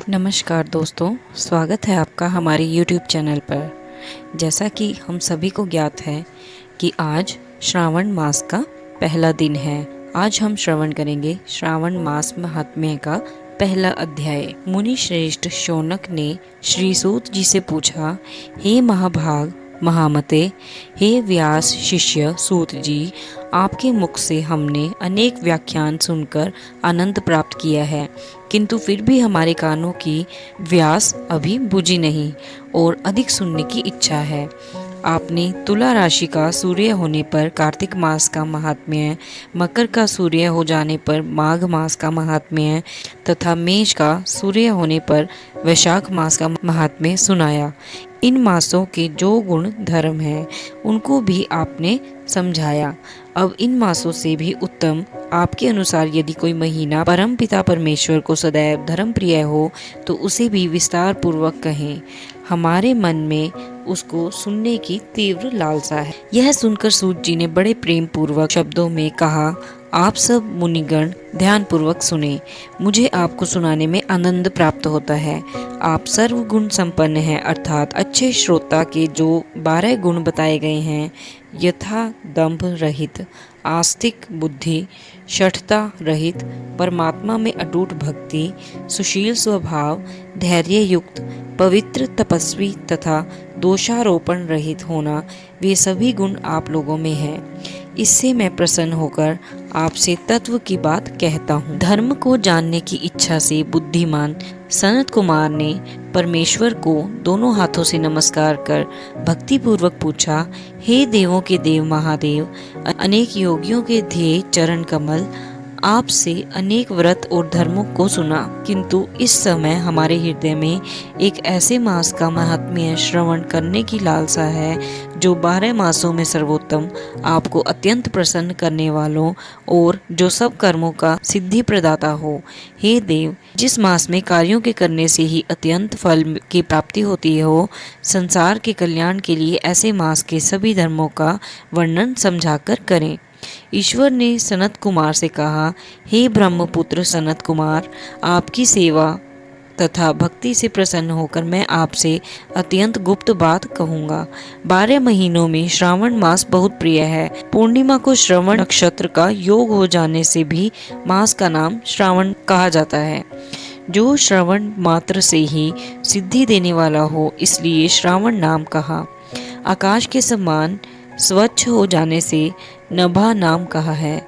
नमस्कार दोस्तों, स्वागत है आपका हमारे YouTube चैनल पर। जैसा कि हम सभी को ज्ञात है कि आज श्रावण मास का पहला दिन है। आज हम श्रवण करेंगे श्रावण मास महात्म्य का पहला अध्याय। मुनि श्रेष्ठ शौनक ने श्री सूत जी से पूछा, हे महाभाग महामते, हे व्यास शिष्य सूत जी, आपके मुख से हमने अनेक व्याख्यान सुनकर आनंद प्राप्त किया है, किंतु फिर भी हमारे कानों की व्यास अभी बुझी नहीं और अधिक सुनने की इच्छा है। आपने तुला राशि का सूर्य होने पर कार्तिक मास का महात्म्य, मकर का सूर्य हो जाने पर माघ मास का महात्म्य तथा मेष का सूर्य होने पर वैशाख मास का महात्म्य सुनाया। इन मासों के जो गुण धर्म हैं उनको भी आपने समझाया। अब इन मासों से भी उत्तम आपके अनुसार यदि कोई महीना परम पिता परमेश्वर को सदैव धर्म प्रिय हो तो उसे भी विस्तार पूर्वक कहें। हमारे मन में उसको सुनने की तीव्र लालसा है। यह सुनकर सूत जी ने बड़े प्रेम पूर्वक शब्दों में कहा, आप सब मुनिगण ध्यान पूर्वक सुने, मुझे आपको सुनाने में आनंद प्राप्त होता है। आप सर्व गुण संपन्न हैं, अर्थात अच्छे श्रोता के जो 12 गुण बताए गए हैं, यथा दंभ रहित, आस्तिक बुद्धि, शठता रहित, परमात्मा में अटूट भक्ति, सुशील स्वभाव, धैर्य युक्त, पवित्र तपस्वी तथा दोषारोपण रहित होना, वे सभी गुण आप लोगों में हैं। इससे मैं प्रसन्न होकर आपसे तत्व की बात कहता हूँ। धर्म को जानने की इच्छा से बुद्धिमान सनत कुमार ने परमेश्वर को दोनों हाथों से नमस्कार कर भक्ति पूर्वक पूछा, हे देवों के देव महादेव, अनेक योगियों के ध्येय चरण कमल, आपसे अनेक व्रत और धर्मों को सुना, किंतु इस समय हमारे हृदय में एक ऐसे मास का महात्म्य श्रवण करने की लालसा है जो 12 मासों में सर्वोत्तम, आपको अत्यंत प्रसन्न करने वालों और जो सब कर्मों का सिद्धि प्रदाता हो। हे देव, जिस मास में कार्यों के करने से ही अत्यंत फल की प्राप्ति होती हो, संसार के कल्याण के लिए ऐसे मास के सभी धर्मों का वर्णन समझाकर करें। ईश्वर ने सनत कुमार से कहा, हे ब्रह्मपुत्र सनत कुमार, आपकी सेवा तथा भक्ति से प्रसन्न होकर मैं आपसे अत्यंत गुप्त बात कहूँगा। 12 महीनों में श्रावण मास बहुत प्रिय है। पूर्णिमा को श्रवण नक्षत्र का योग हो जाने से भी मास का नाम श्रावण कहा जाता है, जो श्रवण मात्र से ही सिद्धि देने वाला हो, इसलिए श्रावण नाम कहा। आकाश के समान स्वच्छ हो जाने से नभा नाम कहा है।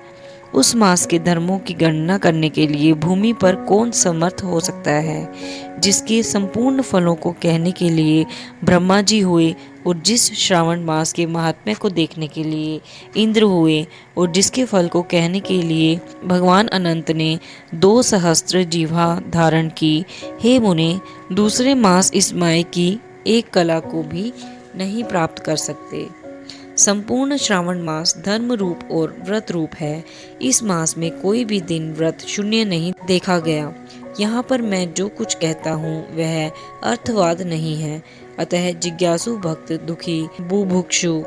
उस मास के धर्मों की गणना करने के लिए भूमि पर कौन समर्थ हो सकता है। जिसके संपूर्ण फलों को कहने के लिए ब्रह्मा जी हुए और जिस श्रावण मास के महात्म्य को देखने के लिए इंद्र हुए और जिसके फल को कहने के लिए भगवान अनंत ने 2 सहस्त्र जीवा धारण की। हे मुने, दूसरे मास इस माया की एक कला को भी नहीं प्राप्त कर सकते। संपूर्ण श्रावण मास धर्म रूप और व्रत रूप है। इस मास में कोई भी दिन व्रत शून्य नहीं देखा गया। यहाँ पर मैं जो कुछ कहता हूँ वह अर्थवाद नहीं है, अतः जिज्ञासु भक्त, दुखी, बुभुक्षु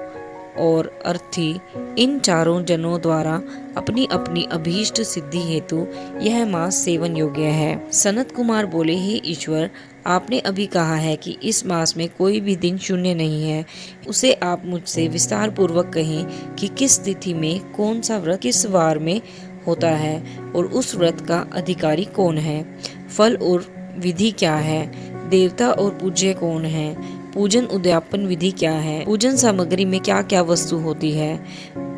और अर्थी, इन चारों जनों द्वारा अपनी अपनी अभीष्ट सिद्धि हेतु यह मास सेवन योग्य है। सनत कुमार बोले, हे ईश्वर, आपने अभी कहा है कि इस मास में कोई भी दिन शून्य नहीं है। उसे आप मुझसे विस्तार पूर्वक कहें कि किस तिथि में कौन सा व्रत किस वार में होता है और उस व्रत का अधिकारी कौन है, फल और विधि क्या है, देवता और पूज्य कौन है, पूजन उद्यापन विधि क्या है, पूजन सामग्री में क्या क्या वस्तु होती है,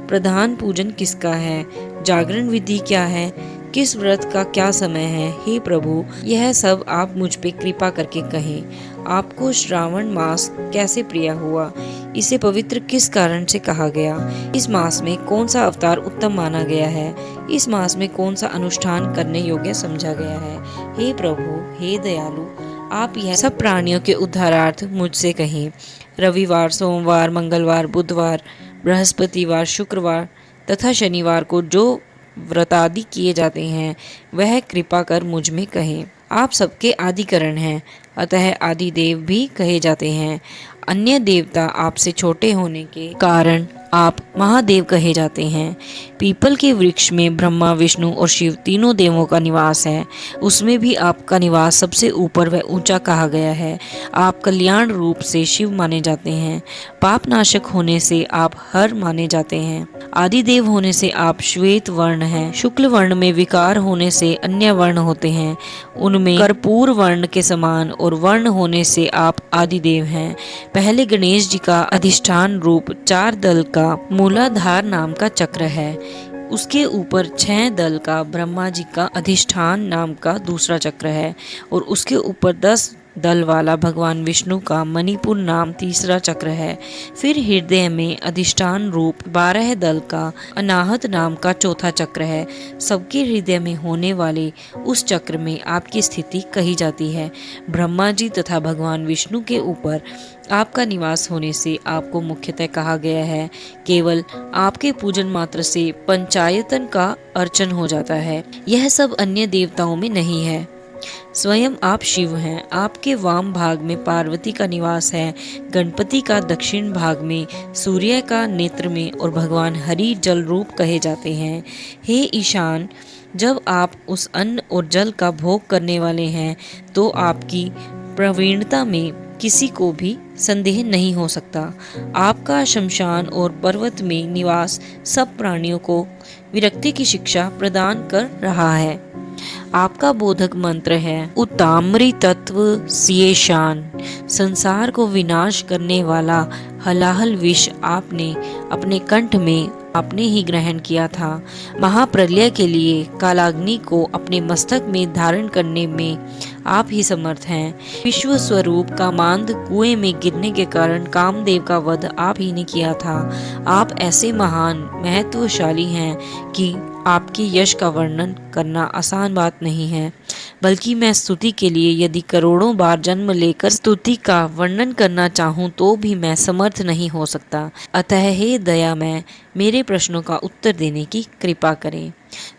प्रधान पूजन किसका है, जागरण विधि क्या है, किस व्रत का क्या समय है। हे प्रभु, यह सब आप मुझ पे कृपा करके कहें। आपको श्रावण मास कैसे प्रिय हुआ, इसे पवित्र किस कारण से कहा गया, इस मास में कौन सा अवतार उत्तम माना गया है, इस मास में कौन सा अनुष्ठान करने योग्य समझा गया है। हे प्रभु, हे दयालु, आप यह सब प्राणियों के उद्धारार्थ मुझसे कहें। रविवार, सोमवार, मंगलवार, बुधवार, बृहस्पतिवार, शुक्रवार तथा शनिवार को जो व्रतादि किए जाते हैं वह कृपा कर मुझ में कहें। आप सबके आदिकरण हैं, अतः आदि देव भी कहे जाते हैं। अन्य देवता आपसे छोटे होने के कारण आप महादेव कहे जाते हैं। पीपल के वृक्ष में ब्रह्मा, विष्णु और शिव तीनों देवों का निवास है। उसमें भी आपका निवास सबसे ऊपर व ऊंचा कहा गया है। आप कल्याण रूप से शिव माने जाते हैं। पाप नाशक होने से आप हर माने जाते हैं। आदिदेव होने से आप श्वेत वर्ण हैं। शुक्ल वर्ण में विकार होने से अन्य वर्ण होते हैं, उनमें कर्पूर वर्ण के समान और वर्ण होने से आप आदिदेव हैं। पहले गणेश जी का अधिष्ठान रूप 4 दल का मूलाधार नाम का चक्र है। उसके ऊपर 6 दल का ब्रह्मा जी का अधिष्ठान नाम का दूसरा चक्र है और उसके ऊपर 10 दल वाला भगवान विष्णु का मणिपुर नाम तीसरा चक्र है। फिर हृदय में अधिष्ठान रूप 12 दल का अनाहत नाम का चौथा चक्र है। सबके हृदय में होने वाले उस चक्र में आपकी स्थिति कही जाती है। ब्रह्मा जी तथा भगवान विष्णु के ऊपर आपका निवास होने से आपको मुख्यतः कहा गया है। केवल आपके पूजन मात्र से पंचायतन का अर्चन हो जाता है। यह सब अन्य देवताओं में नहीं है। स्वयं आप शिव हैं। आपके वाम भाग में पार्वती का निवास है, गणपति का दक्षिण भाग में, सूर्य का नेत्र में और भगवान हरि जल रूप कहे जाते हैं। हे ईशान, जब आप उस अन्न और जल का भोग करने वाले हैं तो आपकी प्रवीणता में किसी को भी संदेह नहीं हो सकता। आपका शमशान और पर्वत में निवास सब प्राणियों को विरक्ति की शिक्षा प्रदान कर रहा है। आपका बोधक मंत्र है उत्तामरी तत्व सियेशान। संसार को विनाश करने वाला हलाहल विष आपने अपने कंठ में आपने ही ग्रहण किया था। महाप्रलय के लिए कालाग्नि को अपने मस्तक में धारण करने में आप ही समर्थ हैं। विश्व स्वरूप कामांध कुएं में गिरने के कारण कामदेव का वध आप ही ने किया था। आप ऐसे महान महत्वशाली हैं कि आपके यश का वर्णन करना आसान बात नहीं है, बल्कि मैं स्तुति के लिए यदि करोड़ों बार जन्म लेकर स्तुति का वर्णन करना चाहूँ तो भी मैं समर्थ नहीं हो सकता। अतः हे दयामय, मेरे प्रश्नों का उत्तर देने की कृपा करें।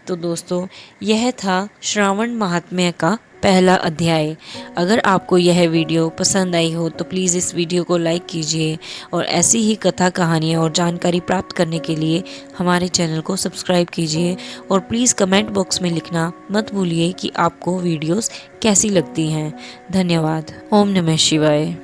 तो दोस्तों, यह था श्रावण महात्म्य का पहला अध्याय। अगर आपको यह वीडियो पसंद आई हो तो प्लीज़ इस वीडियो को लाइक कीजिए और ऐसी ही कथा कहानियाँ और जानकारी प्राप्त करने के लिए हमारे चैनल को सब्सक्राइब कीजिए और प्लीज़ कमेंट बॉक्स में लिखना मत भूलिए कि आपको वीडियोस कैसी लगती हैं। धन्यवाद। ओम नमः शिवाय।